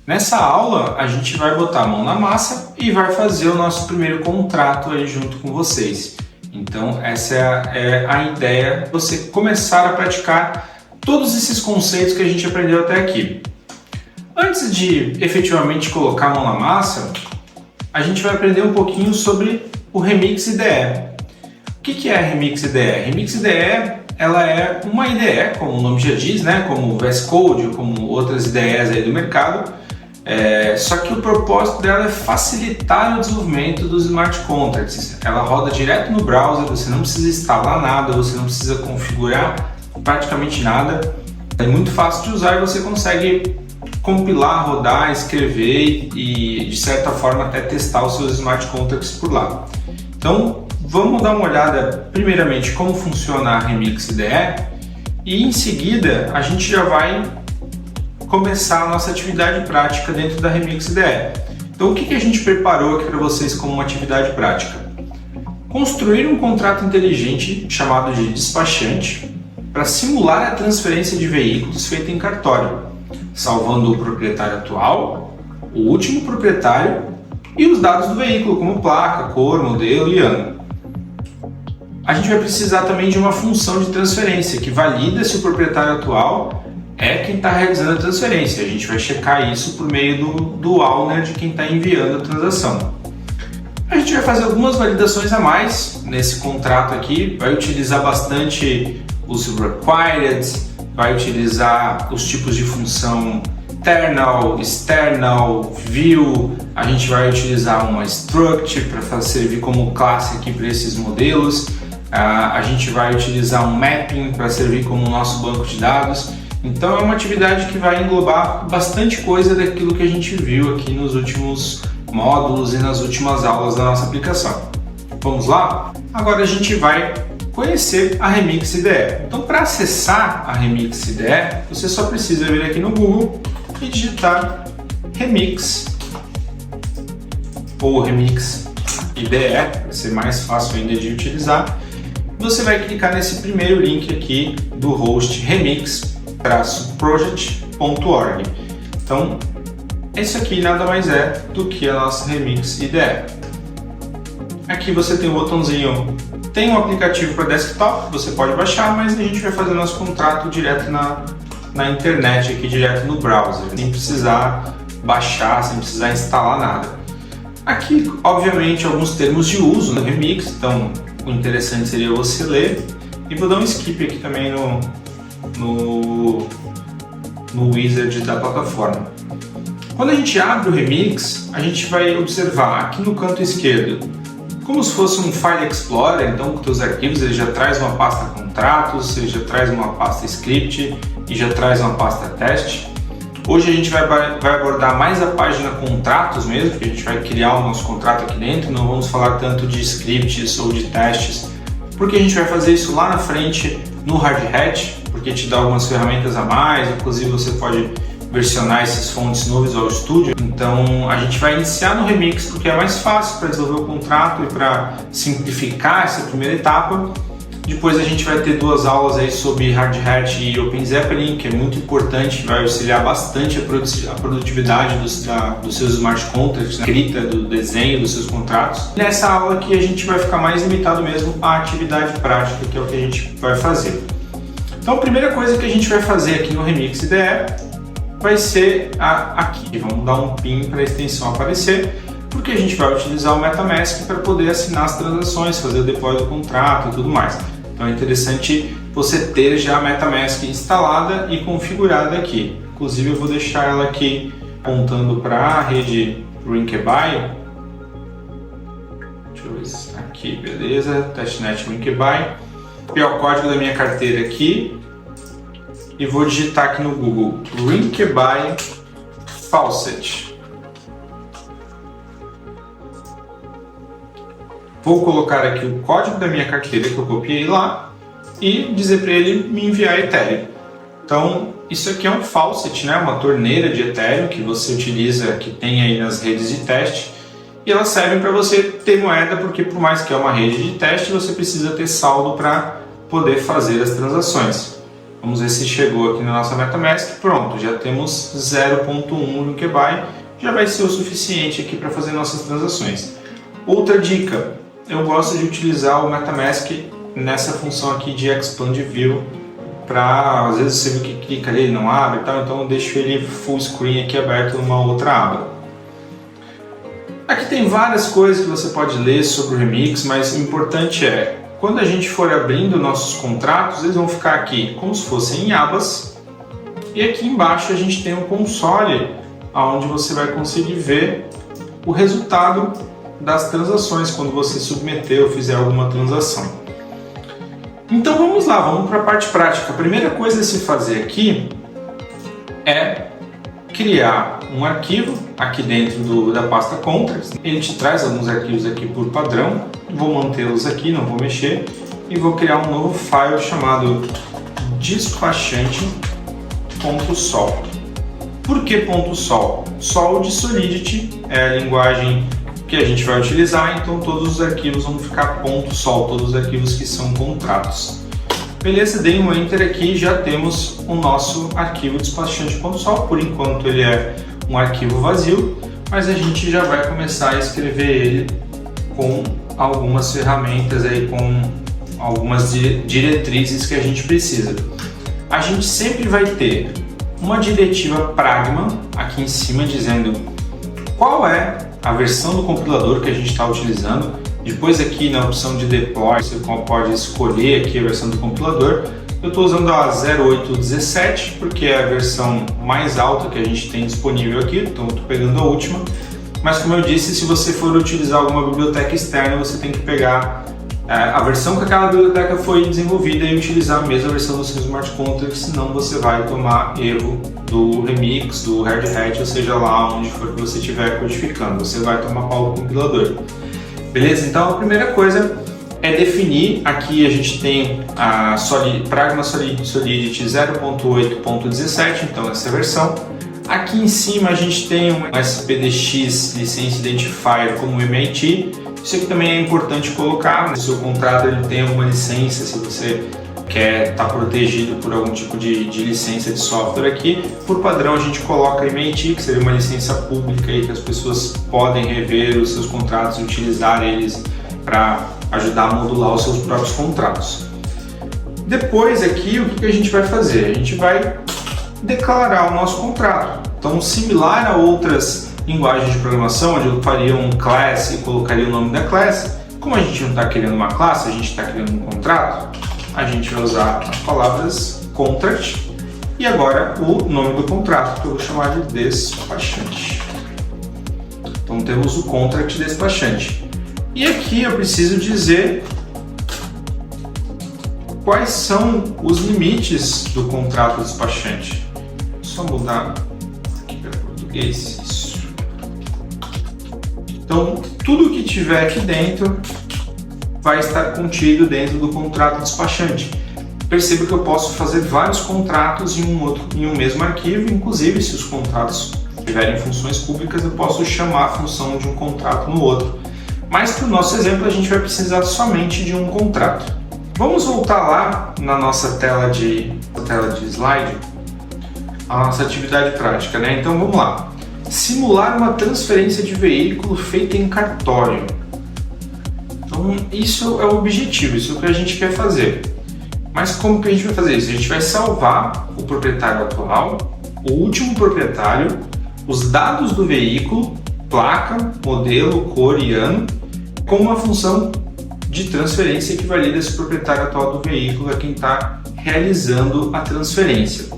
Nessa aula, a gente vai botar a mão na massa e vai fazer o nosso primeiro contrato aí junto com vocês. Então, essa é a ideia, você começar a praticar todos esses conceitos que a gente aprendeu até aqui. Antes de efetivamente colocar a mão na massa, a gente vai aprender um pouquinho sobre o Remix IDE. O que é a Remix IDE? Remix IDE ela é uma IDE, como o nome já diz, né? Como o VS Code ou como outras IDEs aí do mercado. Só que o propósito dela é facilitar o desenvolvimento dos smart contracts. Ela roda direto no browser, você não precisa instalar nada, você não precisa configurar praticamente nada. É muito fácil de usar e você consegue compilar, rodar, escrever e de certa forma até testar os seus smart contracts por lá. Então vamos dar uma olhada primeiramente como funciona a Remix IDE e em seguida a gente já vai começar a nossa atividade prática dentro da Remix IDE. Então o que a gente preparou aqui para vocês como uma atividade prática? Construir um contrato inteligente chamado de despachante para simular a transferência de veículos feita em cartório, salvando o proprietário atual, o último proprietário e os dados do veículo, como placa, cor, modelo e ano. A gente vai precisar também de uma função de transferência que valida se o proprietário atual é quem está realizando a transferência. A gente vai checar isso por meio do owner de quem está enviando a transação. A gente vai fazer algumas validações a mais nesse contrato aqui, vai utilizar bastante os required, vai utilizar os tipos de função internal, external, view, a gente vai utilizar uma struct para servir como classe aqui para esses modelos, a gente vai utilizar um mapping para servir como nosso banco de dados. Então é uma atividade que vai englobar bastante coisa daquilo que a gente viu aqui nos últimos módulos e nas últimas aulas da nossa aplicação. Vamos lá? Agora a gente vai conhecer a Remix IDE. Então, para acessar a Remix IDE, você só precisa vir aqui no Google e digitar Remix ou Remix IDE, vai ser mais fácil ainda de utilizar. Você vai clicar nesse primeiro link aqui do host remix-project.org. Então, isso aqui nada mais é do que a nossa Remix IDE. Aqui você tem o botãozinho. Tem um aplicativo para desktop, você pode baixar, mas a gente vai fazer nosso contrato direto na internet, aqui direto no browser, sem precisar baixar, sem precisar instalar nada. Aqui, obviamente, alguns termos de uso no Remix, então o interessante seria você ler. E vou dar um skip aqui também no wizard da plataforma. Quando a gente abre o Remix, a gente vai observar aqui no canto esquerdo como se fosse um File Explorer. Então, com os teus arquivos, ele já traz uma pasta contratos, ele já traz uma pasta script e já traz uma pasta teste. Hoje a gente vai abordar mais a página contratos mesmo, porque a gente vai criar o nosso contrato aqui dentro, não vamos falar tanto de scripts ou de testes, porque a gente vai fazer isso lá na frente no Hard Hat, porque te dá algumas ferramentas a mais, inclusive você pode versionar esses fontes no Visual Studio. Então a gente vai iniciar no Remix porque é mais fácil para desenvolver o contrato e para simplificar essa primeira etapa. Depois a gente vai ter duas aulas aí sobre Hard Hat e OpenZeppelin, que é muito importante, vai auxiliar bastante a produtividade dos seus smart contracts, a escrita do desenho dos seus contratos. Nessa aula aqui a gente vai ficar mais limitado mesmo à atividade prática, que é o que a gente vai fazer. Então a primeira coisa que a gente vai fazer aqui no Remix IDE vai ser aqui. Vamos dar um PIN para a extensão aparecer, porque a gente vai utilizar o MetaMask para poder assinar as transações, fazer o deploy do contrato e tudo mais. Então é interessante você ter já a MetaMask instalada e configurada aqui. Inclusive eu vou deixar ela aqui apontando para a rede Rinkeby. Deixa eu ver se aqui, beleza, testnet Rinkeby. Copiar o código da minha carteira aqui e vou digitar aqui no Google Rinkeby Faucet. Vou colocar aqui o código da minha carteira que eu copiei lá e dizer para ele me enviar Ethereum. Então, isso aqui é um faucet, né? Uma torneira de Ethereum que você utiliza, que tem aí nas redes de teste, e elas servem para você ter moeda, porque por mais que é uma rede de teste, você precisa ter saldo para poder fazer as transações. Vamos ver se chegou aqui na nossa MetaMask. Pronto, já temos 0.1 Nukebai, já vai ser o suficiente aqui para fazer nossas transações. Outra dica, eu gosto de utilizar o MetaMask nessa função aqui de Expand View, para às vezes você vê que clica ali, ele não abre e tal, então eu deixo ele full screen aqui aberto numa outra aba. Aqui tem várias coisas que você pode ler sobre o Remix, mas o importante é, quando a gente for abrindo nossos contratos, eles vão ficar aqui como se fossem em abas, e aqui embaixo a gente tem um console, onde você vai conseguir ver o resultado das transações quando você submeter ou fizer alguma transação. Então vamos lá, vamos para a parte prática. A primeira coisa a se fazer aqui é criar um arquivo aqui dentro da pasta Contracts. Ele te traz alguns arquivos aqui por padrão, vou mantê-los aqui, não vou mexer, e vou criar um novo file chamado despachante.sol. Por que .sol? Sol de Solidity é a linguagem que a gente vai utilizar, então todos os arquivos vão ficar .sol, todos os arquivos que são contratos. Beleza, dei um Enter aqui e já temos o nosso arquivo despachante.sol. Por enquanto ele é um arquivo vazio, mas a gente já vai começar a escrever ele com algumas ferramentas, aí, com algumas diretrizes que a gente precisa. A gente sempre vai ter uma diretiva Pragma aqui em cima dizendo qual é a versão do compilador que a gente está utilizando. Depois aqui na opção de deploy você pode escolher aqui a versão do compilador. Eu estou usando a 0817 porque é a versão mais alta que a gente tem disponível aqui, então estou pegando a última. Mas como eu disse, se você for utilizar alguma biblioteca externa, você tem que pegar a versão que aquela biblioteca foi desenvolvida e utilizar a mesma versão do seu Smart Contract, senão você vai tomar erro do Remix, do Red Hat, ou seja lá onde for que você estiver codificando, você vai tomar pau do compilador. Beleza? Então a primeira coisa é definir, aqui a gente tem a Pragma Solidity 0.8.17, então essa é a versão. Aqui em cima a gente tem um SPDX License Identifier como MIT. Isso aqui também é importante colocar, no seu contrato ele tem alguma licença, se você quer estar protegido por algum tipo de licença de software aqui. Por padrão a gente coloca MIT, que seria uma licença pública aí que as pessoas podem rever os seus contratos e utilizar eles para ajudar a modular os seus próprios contratos. Depois aqui o que a gente vai fazer? A gente vai declarar o nosso contrato. Então, similar a outras linguagens de programação, onde eu faria um class e colocaria o nome da class, como a gente não está criando uma classe, a gente está criando um contrato, a gente vai usar as palavras contract e agora o nome do contrato, que eu vou chamar de despachante. Então temos o contract despachante. E aqui eu preciso dizer quais são os limites do contrato despachante. Só mudar aqui para português. Isso. Então, tudo que tiver aqui dentro vai estar contido dentro do contrato despachante. Perceba que eu posso fazer vários contratos em um mesmo arquivo, inclusive se os contratos tiverem funções públicas, eu posso chamar a função de um contrato no outro. Mas para o nosso exemplo, a gente vai precisar somente de um contrato. Vamos voltar lá na nossa tela de slide, a nossa atividade prática, né? Então vamos lá. Simular uma transferência de veículo feita em cartório. Então isso é o objetivo, isso é o que a gente quer fazer. Mas como que a gente vai fazer isso? A gente vai salvar o proprietário atual, o último proprietário, os dados do veículo, placa, modelo, cor e ano, com uma função de transferência que valida esse proprietário atual do veículo a quem está realizando a transferência.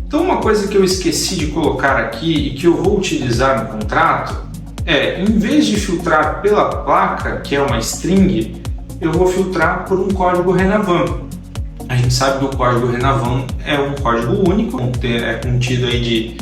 Então uma coisa que eu esqueci de colocar aqui e que eu vou utilizar no contrato é, em vez de filtrar pela placa, que é uma string, eu vou filtrar por um código Renavan. A gente sabe que o código Renavan é um código único, é contido aí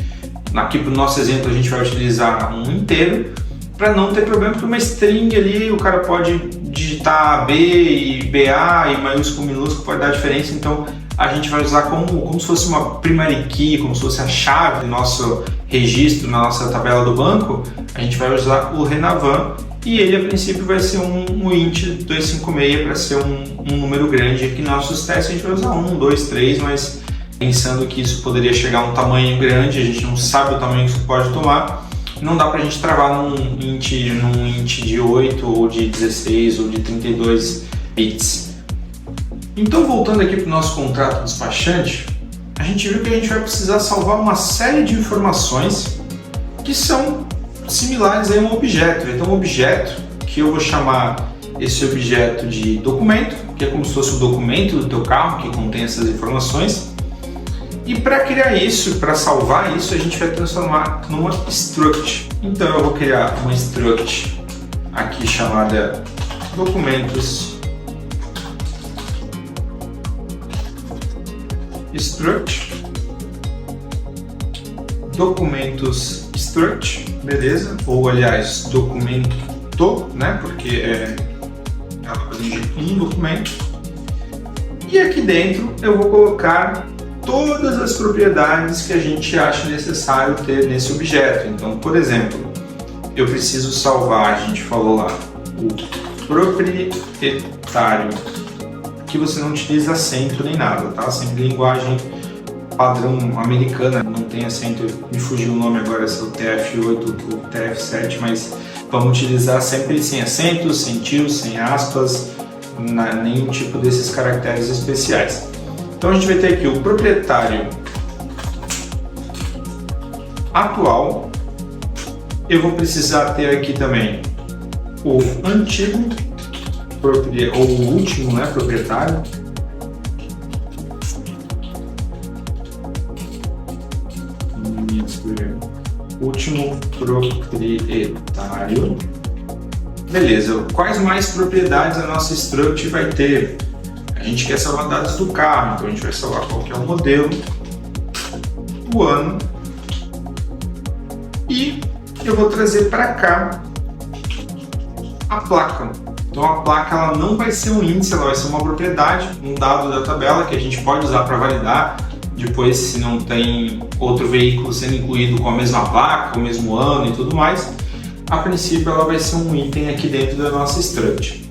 aqui para o nosso exemplo a gente vai utilizar um inteiro, para não ter problema, porque uma string ali o cara pode digitar B e BA e maiúsculo, minúsculo, pode dar diferença, então a gente vai usar como se fosse uma primary key, como se fosse a chave do nosso registro na nossa tabela do banco, a gente vai usar o Renavan e ele a princípio vai ser um int 256 para ser um número grande. Aqui nos nossos testes a gente vai usar 1, 2, 3, mas pensando que isso poderia chegar a um tamanho grande, a gente não sabe o tamanho que isso pode tomar, não dá para a gente travar num int de 8 ou de 16 ou de 32 bits. Então, voltando aqui para o nosso contrato despachante, a gente viu que a gente vai precisar salvar uma série de informações que são similares a um objeto. Então, um objeto que eu vou chamar esse objeto de documento, que é como se fosse o documento do teu carro que contém essas informações. E para criar isso, para salvar isso, a gente vai transformar numa struct. Então eu vou criar uma struct aqui chamada documentos struct, documentos struct, beleza? Ou aliás, documento, né? Porque ela abrange um documento. E aqui dentro eu vou colocar todas as propriedades que a gente acha necessário ter nesse objeto. Então, por exemplo, eu preciso salvar, a gente falou lá, o proprietário, que você não utiliza acento nem nada, tá? Sempre linguagem padrão americana, não tem acento, me fugiu o nome agora, se é o TF8 ou TF7, mas vamos utilizar sempre sem acentos, sem tios, sem aspas, nenhum tipo desses caracteres especiais. Então a gente vai ter aqui o proprietário atual. Eu vou precisar ter aqui também o antigo ou o último, né, proprietário. Último proprietário. Beleza, quais mais propriedades a nossa struct vai ter? A gente quer salvar dados do carro, então a gente vai salvar qual que é o modelo, o ano, e eu vou trazer para cá a placa. Então a placa ela não vai ser um índice, ela vai ser uma propriedade, um dado da tabela que a gente pode usar para validar depois se não tem outro veículo sendo incluído com a mesma placa, com o mesmo ano e tudo mais. A princípio ela vai ser um item aqui dentro da nossa struct.